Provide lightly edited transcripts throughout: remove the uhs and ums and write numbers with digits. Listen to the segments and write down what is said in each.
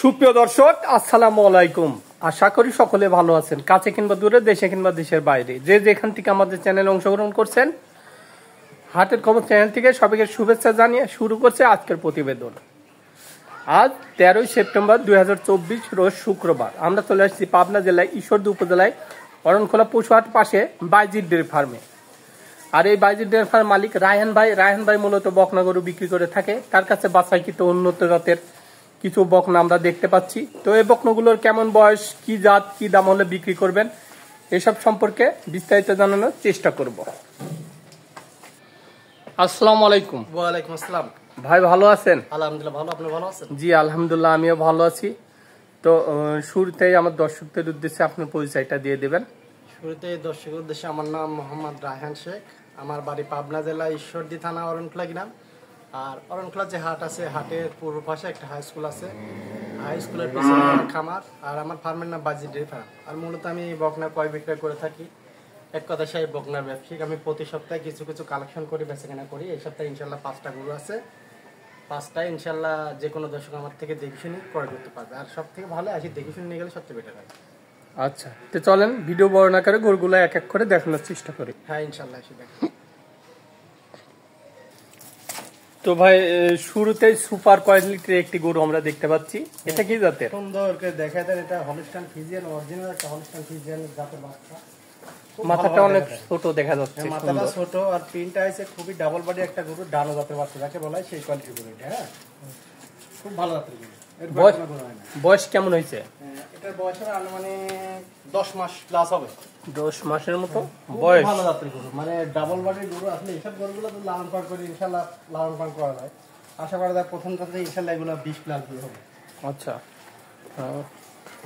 সুপ্রিয় দর্শক, আসসালামু আলাইকুম। আশা করি সকলে ভালো আছেন, কাছে কিংবা দূরে, দেশে কিংবা দেশের বাইরে, যে যেখান থেকে আমাদের চ্যানেলে অংশগ্রহণ করছেন। হাটের খবর চ্যানেল থেকে সবাইকে শুভেচ্ছা জানিয়ে শুরু করছে আজকের প্রতিবেদন। আজ 13 সেপ্টেম্বর 2024 রোজ শুক্রবার। আমরা চলে আসছি পাবনা জেলায় ঈশ্বরদী উপজেলায় অরণখোলা পশুহাট পাশে বাইজিৎ ডেয়ারি ফার্মে। আর এই বাইজিৎ ডেয়ারি ফার্ম মালিক রায়হান ভাই মূলত বকনা গরু বিক্রি করে থাকে। তার কাছে বাছাইকৃত উন্নত জাতের কিছু বকনা আমরা দেখতে পাচ্ছি। তো এই বকনাগুলোর কেমন বয়স, কি জাত, কি দাম হলে বিক্রি করবেন, এসব সম্পর্কে বিস্তারিত জানানোর চেষ্টা করব। আসসালামু আলাইকুম। ওয়ালাইকুম আসসালাম। ভাই ভালো আছেন? আলহামদুলিল্লাহ ভালো, আপনি ভালো আছেন? জি আলহামদুলিল্লাহ, আমিও ভালো আছি। তো শুরুতেই আমার দর্শকদের উদ্দেশ্যে আপনার পরিচয়টা দিয়ে দেবেন। শুরুতে দর্শকের উদ্দেশ্যে আমার নাম মোহাম্মদ রায়হান শেখ। আমার বাড়ি পাবনা জেলা ঈশ্বরদী থানা অরণখোলা গ্রাম। আর অরণখোলা যে হাট আছে, হাটের পূর্ব পাশে একটা হাই স্কুল আছে, হাই স্কুলের পিছনে আমার খামার। আর আমার ফার্মের নাম বাইজিৎ ডেয়ারি ফার্ম। আর মূলত আমি বকনা ক্রয় বিক্রয় করে থাকি। এক কথা সেই বকনার ব্যবসায়িক। আমি প্রতি সপ্তাহে কিছু কিছু কালেকশন করি, বেচাকেনা করি। এই সপ্তাহে ইনশাল্লাহ 5টা গরু আছে। 5টায় ইনশাল্লাহ যে কোনো দর্শক আমার থেকে দেখে শুনে ক্রয় করতে পারবে। আর সব থেকে ভালো আসি দেখে শুনে নিয়ে গেলে সবচেয়ে বেটার হয়। আচ্ছা, তো চলেন ভিডিও বড় না করে গরুগুলো এক এক করে দেখানোর চেষ্টা করি। হ্যাঁ ইনশাল্লাহ আসি দেখ। তো ভাই, শুরুতেই সুপার কোয়ালিটির একটি গরু আমরা দেখতে পাচ্ছি। এটা কি জাতের? সুন্দর করে দেখা যায়, এটা হলস্টাইন ফ্রিজিয়ান, অরিজিনাল একটা হলস্টাইন ফ্রিজিয়ান জাতের বাচ্চা। মাথাটা অনেক ছোট দেখা যাচ্ছে। মাথাটা ছোট আর প্রিন্টটা আছে খুবই ডাবল বডি একটা গরু, ডানো জাতের বাচ্চা যাকে বলা হয় সেই কোয়ালিটির গরু এটা। হ্যাঁ, খুব ভালো জাতের গরু। বয়স কেমন হয়েছে? এটার বয়স হবে আনুমানিক 10 মাস প্লাস হবে। 10 মাসের মতো বয়স। ভালো জাতের গরু, মানে ডাবল বডির গরু। আসলে এইসব গরুগুলো তো লালন পালন করে ইনশাল্লাহ লালন পালন করা যায়। আশা করা যায় প্রথম থেকে ইনশাল্লাহ এগুলো 20 প্লাস দিয়ে হবে। আচ্ছা,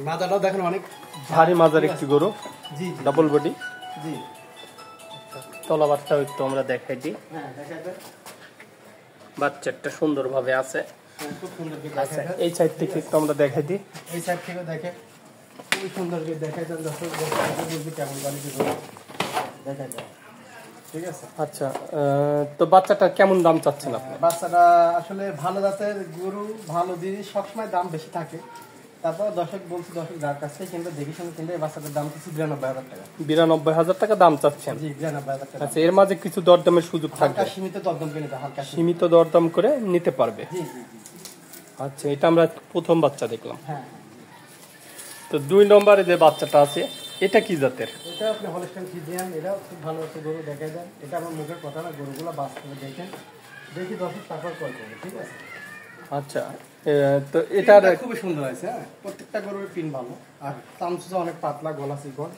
মাজাটাও দেখেন অনেক ভারী মাজার একটি গরু। জি ডাবল বডি। জি। তলাবারটাও একটু আমরা দেখাই দিই। হ্যাঁ দেখা যায়, বাচ্চাটা সুন্দরভাবে আছে। খুব সুন্দর করে আচ্ছা, দেখা যায়। এই সাইড থেকে একটু আমরা দেখাই দিই। এই সাইড থেকে দেখে খুবই সুন্দর করে দেখা যায়। দর্শক বুঝবে কেমন কোয়ালিটির গরু দেখা যায়। ঠিক আছে। আচ্ছা, তো বাচ্চাটা কেমন দাম চাচ্ছেন আপনি? বাচ্চাটা আসলে ভালো জাতের গরু, ভালো জিনিস সবসময় দাম বেশি থাকে। তারপর দর্শক বলছি, দর্শক যার কাছে কিন্তু দেখে শুনে কিনলে এই বাচ্চাটার দাম হচ্ছে 92,000 টাকা। 92,000 টাকা দাম চাচ্ছেন? জি 92,000 টাকা। আচ্ছা, এর মাঝে কিছু দরদামের সুযোগ থাকবে? হালকা সীমিত দরদাম কিনে দাও, হালকা সীমিত দরদাম করে নিতে পারবে। জি জি জি। আচ্ছা, এটা আমরা প্রথম বাচ্চা দেখলাম। হ্যাঁ, তো 2 নম্বরে যে বাচ্চাটা আছে, এটা কি জাতের? এটা আপনি হলস্টাইন ফ্রিজিয়ান, এটাও খুব ভালো একটা গরু দেখা যায়। এটা আমার মুখের কথা না, গরুগুলো বাস্তবে দেখেন, দেখি দর্শক তারপর কল করবে। ঠিক আছে। আচ্ছা, তো এটার খুবই সুন্দর আছে। হ্যাঁ, প্রত্যেকটা গরুর পিন ভালো। আর চামচুচা অনেক পাতলা, গলা চিকন,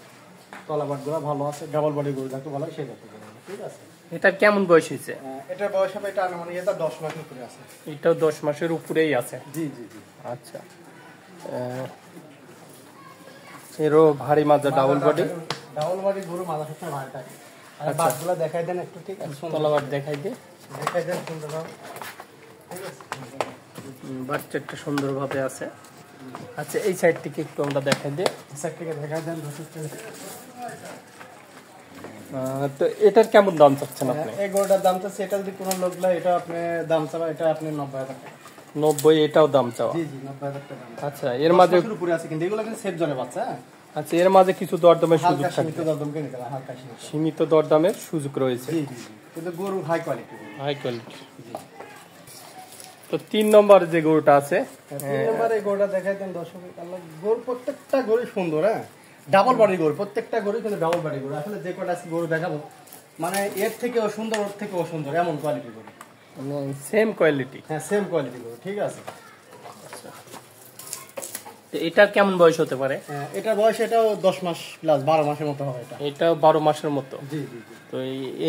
তলাবাট গুলা ভালো আছে। ডাবল বডি গরু যাকে বলা হয় সেই জাতের গরু। ঠিক আছে। এটার কেমন বয়স হয়েছে? এটার বয়স হবে, এটা আনুমানিক এটা 10 মাসের উপরে আছে। এটাও 10 মাসের উপরেই আছে। জি জি জি। আচ্ছা, এরও ভারী মাজা, ডাবল বডি। ডাবল বডি গরু মাথা সবসময় ভারী থাকে। আর বাটগুলা দেখাই দেন একটু। ঠিক আছে, তলাবাট দেখাই দিই। দেখাই দেন সুন্দরভাবে। ঠিক আছে। বাচ্চাটা সুন্দরভাবে আছে। আচ্ছা, এই সাইড থেকে একটু আমরা দেখাই দিই। সাইড থেকে দেখাই দেন দর্শককে। তো এটার কেমন দাম চাচ্ছেন আপনি? এই গরুটার দাম তো সেটা যদি কোনো লোক নেয়, এটা আপনি দাম চাওয়া, এটা আপনি 90,000 টাকা। 90? এটাও দাম চাওয়া? জি জি 90,000 টাকা। আচ্ছা, এর মাঝে উপরে আছে কিন্তু এগুলো কিন্তু সেফ জনের বাচ্চা। আচ্ছা, এর মাঝে কিছু দরদামের সুযোগ হালকা থাকবে? সীমিত দরদাম কিনে দিলাম, হালকা সীমিত। সীমিত দরদামের সুযোগ রয়েছে। জি জি জি। কিন্তু গরু হাই কোয়ালিটি গরু। High quality. তো 3 নম্বর যে গরুটা আছে, 3 নম্বরে গরুটা দেখাই দেন দর্শকের। গরু প্রত্যেকটা গরু সুন্দর। হ্যাঁ, ডাবল বডি গরু, প্রত্যেকটা গরু কিন্তু ডাবল বডি গরু। আসলে যে কটা গরু দেখাবো, মানে এর থেকেও সুন্দর, ওর থেকেও সুন্দর, এমন কোয়ালিটি গরু। মানে সেম কোয়ালিটি? হ্যাঁ, সেম কোয়ালিটি গরু। ঠিক আছে। তো এটার কেমন বয়স হতে পারে? এটার বয়স এটাও 10 মাস প্লাস, 12 মাসের মতো হবে এটা। এটা 12 মাসের মতো? জি জি জি। তো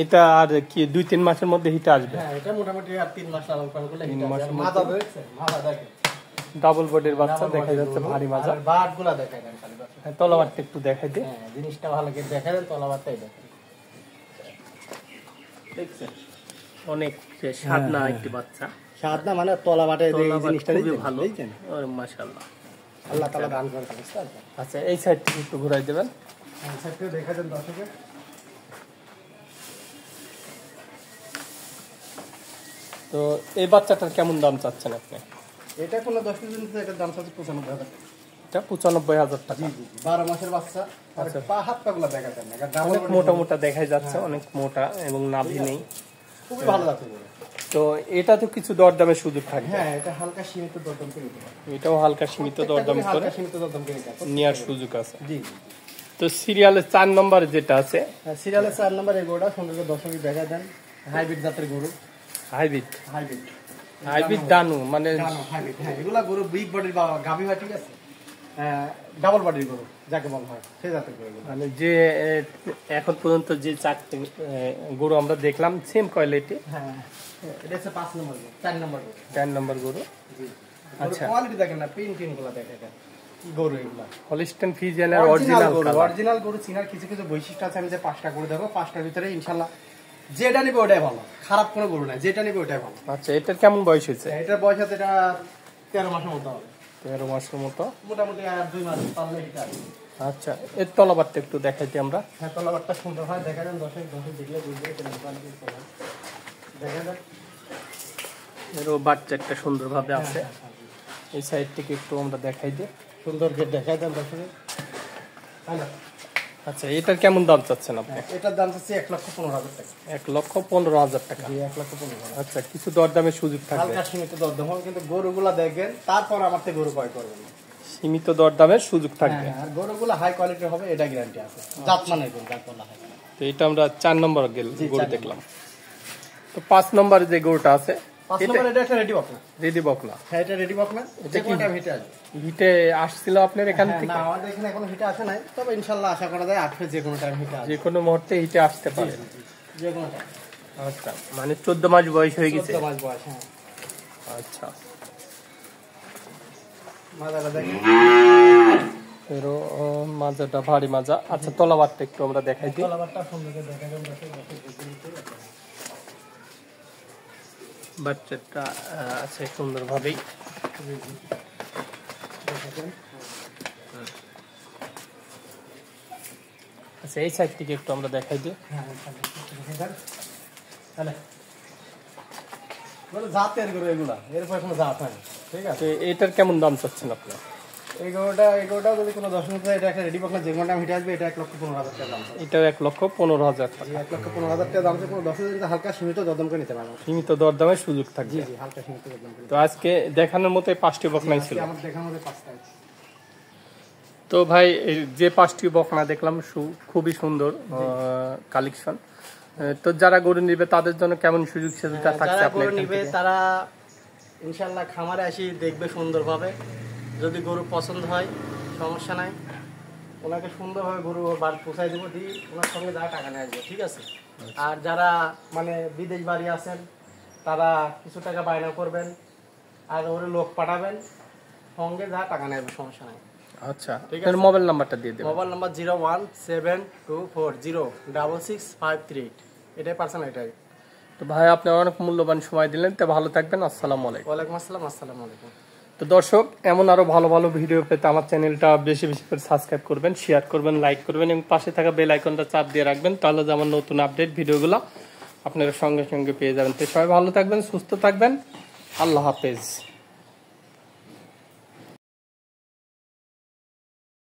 এটা আর কি 2-3 মাসের মধ্যে হিটে আসবে? হ্যাঁ, এটা মোটামুটি আর 3 মাস লালন পালন করলে 3 মাসের মধ্যে। মাথা দেখছে, মাথা দেখে ডাবল বডির বাচ্চা দেখা যাচ্ছে, ভারী মাজা। আর বাটগুলা দেখাই দেন খালি বাস। তলাবারটা একটু দেখাই দিই। হ্যাঁ, জিনিসটা ভালো করে দেখাই দেন, তলাবারটাই দেখেন। দেখছেন অনেক সাদনা একটি বাচ্চা। স্বাদ না, মানে তলাবাটে এই জিনিসটা খুবই ভালো। দেখছেন। মাশাআল্লাহ, আল্লাহ তাআলা দান করেন বুঝতে পারছেন। আচ্ছা, এই সাইড থেকে একটু ঘুরাই দেবেন। হ্যাঁ, সাইডটা দেখা দেন দর্শকের। তো এই বাচ্চাটার কেমন দাম চাচ্ছেন আপনি? এটা কোনো 10 কেজি নিতে এটার দাম হচ্ছে 95,000 টাকা। এটা 95,000 টাকা। জি জি 12 মাসের বাচ্চা। আর পা হাত পাগুলা দেখা যায় না, ডাবল অনেক মোটা মোটা দেখাই যাচ্ছে, অনেক মোটা এবং নাভি নেই। খুবই ভালো জাতের গরু। তো এটা তো কিছু দরদামের সুযোগ থাকবে। হ্যাঁ, এটা হালকা সীমিত দরদাম করে নিতে পারবে। এটাও হালকা সীমিত দরদাম করে হালকা সীমিত দরদাম করে নিতে পারবে। নেওয়ার সুযোগ আছে। জি জি। তো সিরিয়ালে 4 নম্বরে যেটা আছে, সিরিয়ালের 4 নম্বর এই গরুটা সুন্দর করে দর্শককে দেখা দেন। হাইব্রিড জাতের গরু। হাইব্রিড হাইব্রিড হাইব্রিড দানু মানে হাইব্রিড। হ্যাঁ, এগুলা গরু বিগ বডির বা গাভী হয়, ঠিক আছে, ডাবল বডির গরু যাকে বলা হয় সেই জাতের গরু। মানে যে এখন পর্যন্ত যে 4টে গরু আমরা দেখলাম সেম কোয়ালিটি। হ্যাঁ, এটা হচ্ছে 5 নম্বর গরু, 4 নম্বর গরু। 4 নম্বর গরু। জি। আচ্ছা। আচ্ছা, কোয়ালিটি দেখেন না, প্রিন্টিং গুলো দেখেন, কি গরু এগুলা। হলিস্টেন ফ্রিজিয়ানের অরিজিনাল গরু, কালার। অরিজিনাল গরু চিনার কিছু কিছু বৈশিষ্ট্য আছে। আমি যে 5টা গরু দেখো, 5টার ভিতরে ইনশাআল্লাহ যেটা নিবে ওটাই ভালো, খারাপ কোনো গরু নাই, যেটা নিবে ওটাই ভালো। আচ্ছা, এটার কেমন বয়স হয়েছে? এটার বয়স আছে এটা 13 মাসের মতো হবে, 13 মাসের মতো। মোটামুটি আর 2 মাস পারলে এটা। আচ্ছা, এর তলাবারটা একটু দেখাইতে আমরা। হ্যাঁ, তলাবারটা সুন্দর হয়, দেখা যান দর্শক দেখলে বুঝবে কেমন কোয়ালিটি তলা। দেখা যান এরও বাচ্চাটা সুন্দরভাবে আছে। এই সাইড থেকে একটু আমরা দেখাই দিই। সুন্দর যে দেখা যান দর্শক। আচ্ছা, এটার কেমন দাম চাচ্ছেন আপনি? এটার দাম হচ্ছে 1,15,000 টাকা। 1,15,000 টাকা। জি, 1,15,000। আচ্ছা, কিছু দরদামের সুযোগ থাকবে। হালকা সীমিত দরদাম হবে, কিন্তু গরুগুলা দেখবেন, তারপর আমার থেকে গরু ক্রয় করবেন। সীমিত দরদামের সুযোগ থাকবে। হ্যাঁ, আর গরুগুলো হাই কোয়ালিটির হবে, এটা গ্যারান্টি আছে। জাতমানের গরু, যাকে বলা হয়। তো এটা আমরা 4 নম্বর গরু 4 দেখলাম। তো 5 নম্বরে যে গরুটা আছে 5 নম্বর এটা একটা রেডি বকনা। রেডি বকনা। হ্যাঁ, এটা রেডি বকনা। এটা কি? কোনটা হিটে আছে? হিটে আসছিল আপনার এখান হ্যাঁ, থেকে? না, আমাদের এখানে এখনো হিটে আসে নাই, তবে ইনশাআল্লাহ আশা করা যায় আসবে, যে কোনো টাইম হিটে আসবে, যে কোনো মুহূর্তে হিটে আসতে পারে। যে কোনো টাইম। আচ্ছা, মানে 14 মাস বয়স হয়ে গেছে। 14 মাস বয়স। হ্যাঁ, আচ্ছা, মাজাটা দেখেন। এরও মাজাটা ভারী মাজা। আচ্ছা, তলাবারটা একটু আমরা দেখাই দিই। তলাবারটা সুন্দর করে দেখা যান দর্শক, দেখে নিতে। বাচ্চাটা আছে সুন্দরভাবেই। আচ্ছা, এই সাইড থেকে একটু আমরা দেখাই দিই। হ্যাঁ, জাতের গরু এগুলা, এরপর কোনো জাত হয় না, ঠিক আছে। তো এটার কেমন দাম চাচ্ছেন আপনার? এই গরুটা যদি কোনো দর্শক চায়, এটা একটা রেডি বকনা, যে কোনো টাইম হিটে আসবে, এটা 1,15,000 টাকা দাম। এটাও 1,15,000 টাকা। 1,15,000 টাকা দাম আছে। কোনো দর্শক যদি হালকা সীমিত দরদাম করে নিতে পারবে। সীমিত দরদামের সুযোগ থাকবে। জি জি, হালকা সীমিত দরদাম করে। তো আজকে দেখানোর মতো 5টি বকনাই ছিল। আমার দেখার মধ্যে 5টা আছে। তো ভাই, এই যে 5টি বকনা দেখলাম খুবই সুন্দর কালেকশন। তো যারা গরু নিবে তাদের জন্য কেমন সুযোগ সুবিধা থাকছে যারা আপনার গরু এখান নিবে থেকে? তারা ইনশাআল্লাহ খামারে আসি দেখবে সুন্দরভাবে। যদি গরু পছন্দ হয় সমস্যা নাই, ওনাকে সুন্দরভাবে গরু বাড়ি পৌঁছায় দেবো, দিই ওনার সঙ্গে যা টাকা নিয়ে আসবে, ঠিক আছে। আর যারা মানে বিদেশ বাড়ি আছেন, তারা কিছু টাকা বায়না করবেন, আর ওরে লোক পাঠাবেন, সঙ্গে যা টাকা নিয়ে আসবে, সমস্যা নাই। আচ্ছা, ঠিক আপনার মোবাইল নাম্বারটা দিয়ে দেবেন। Mobile number 01724066538। এটাই পার্সোনাল, এটাই। তো ভাই, আপনি অনেক মূল্যবান সময় দিলেন। তো ভালো থাকবেন। আসসালামু আলাইকুম। ওয়ালাইকুম আসসালাম। আসসালামু আলাইকুম। তো দর্শক, এমন আরো ভালো ভালো ভিডিও পেতে আমার চ্যানেলটা বেশি বেশি করে সাবস্ক্রাইব করবেন, শেয়ার করবেন, লাইক করবেন এবং পাশে থাকা বেল আইকনটা চাপ দিয়ে রাখবেন। তাহলে যেমন নতুন আপডেট ভিডিওগুলো আপনারা সঙ্গে সঙ্গে পেয়ে যাবেন। তো সবাই ভালো থাকবেন, সুস্থ থাকবেন। আল্লাহ হাফেজ।